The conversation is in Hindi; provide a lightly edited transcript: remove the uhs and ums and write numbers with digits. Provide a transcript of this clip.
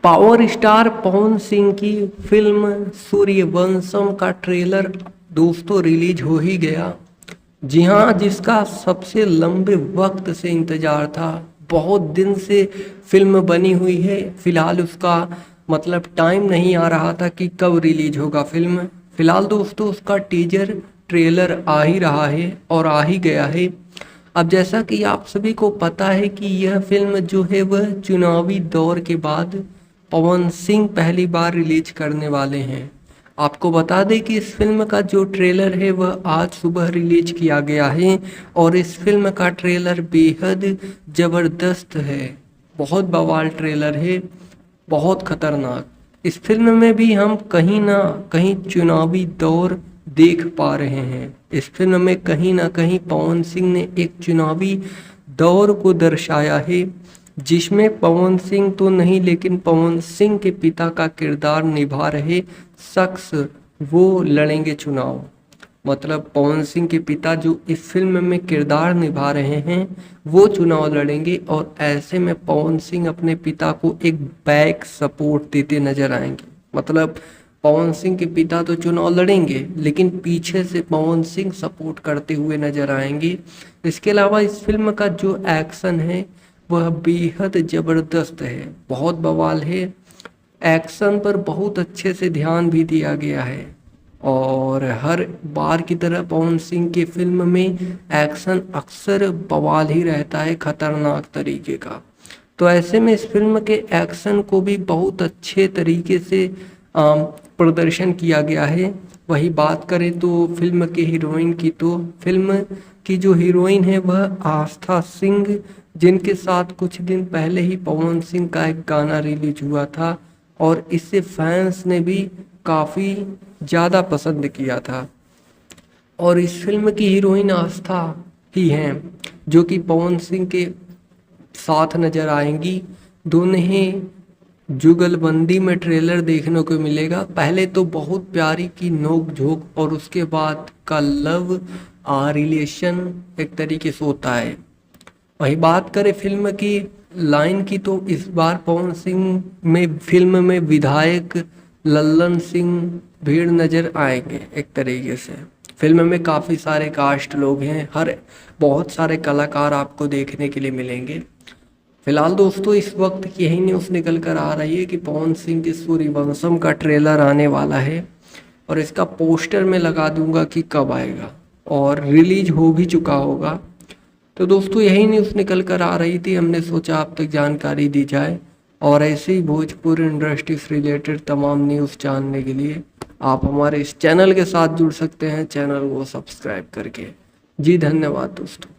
पावर स्टार पवन सिंह की फिल्म सूर्यवंशम का ट्रेलर दोस्तों रिलीज हो ही गया। जी हाँ, जिसका सबसे लंबे वक्त से इंतजार था। बहुत दिन से फिल्म बनी हुई है, फिलहाल उसका मतलब टाइम नहीं आ रहा था कि कब रिलीज होगा फिल्म। फिलहाल दोस्तों उसका टीजर ट्रेलर आ ही रहा है और आ ही गया है। अब जैसा कि आप सभी को पता है कि यह फिल्म जो है वह चुनावी दौर के बाद पवन सिंह पहली बार रिलीज करने वाले हैं। आपको बता दें कि इस फिल्म का जो ट्रेलर है वह आज सुबह रिलीज किया गया है और इस फिल्म का ट्रेलर बेहद ज़बरदस्त है। बहुत बवाल ट्रेलर है, बहुत खतरनाक। इस फिल्म में भी हम कहीं ना कहीं चुनावी दौर देख पा रहे हैं। इस फिल्म में कहीं ना कहीं पवन सिंह ने एक चुनावी दौर को दर्शाया है, जिसमें पवन सिंह तो नहीं लेकिन पवन सिंह के पिता का किरदार निभा रहे शख्स वो लड़ेंगे चुनाव। मतलब पवन सिंह के पिता जो इस फिल्म में किरदार निभा रहे हैं वो चुनाव लड़ेंगे और ऐसे में पवन सिंह अपने पिता को एक बैक सपोर्ट देते नजर आएंगे। मतलब पवन सिंह के पिता तो चुनाव लड़ेंगे लेकिन पीछे से पवन सिंह सपोर्ट करते हुए नजर आएंगे। इसके अलावा इस फिल्म का जो एक्शन है वह बेहद ज़बरदस्त है, बहुत बवाल है। एक्शन पर बहुत अच्छे से ध्यान भी दिया गया है और हर बार की तरह पवन सिंह की फिल्म में एक्शन अक्सर बवाल ही रहता है, खतरनाक तरीके का। तो ऐसे में इस फिल्म के एक्शन को भी बहुत अच्छे तरीके से प्रदर्शन किया गया है। वही बात करें तो फिल्म के हीरोइन की, तो फिल्म की जो हीरोइन है वह आस्था सिंह, जिनके साथ कुछ दिन पहले ही पवन सिंह का एक गाना रिलीज हुआ था और इससे फैंस ने भी काफ़ी ज़्यादा पसंद किया था। और इस फिल्म की हीरोइन आस्था ही हैं जो कि पवन सिंह के साथ नजर आएंगी। दोनों ही जुगलबंदी में ट्रेलर देखने को मिलेगा। पहले तो बहुत प्यारी की नोक झोंक और उसके बाद का लव रिलेशन एक तरीके से होता है। वही बात करें फिल्म की लाइन की, तो इस बार पवन सिंह में फिल्म में विधायक लल्लन सिंह भीड़ नजर आएंगे। एक तरीके से फिल्म में काफ़ी सारे कास्ट लोग हैं, बहुत सारे कलाकार आपको देखने के लिए मिलेंगे। फिलहाल दोस्तों इस वक्त यही न्यूज़ निकल कर आ रही है कि पवन सिंह के सूर्यवंशम का ट्रेलर आने वाला है और इसका पोस्टर मैं लगा दूंगा कि कब आएगा और रिलीज हो भी चुका होगा। तो दोस्तों यही न्यूज़ निकल कर आ रही थी, हमने सोचा आप तक जानकारी दी जाए। और ऐसे ही भोजपुरी इंडस्ट्री से रिलेटेड तमाम न्यूज़ जानने के लिए आप हमारे इस चैनल के साथ जुड़ सकते हैं, चैनल को सब्सक्राइब करके। जी धन्यवाद दोस्तों।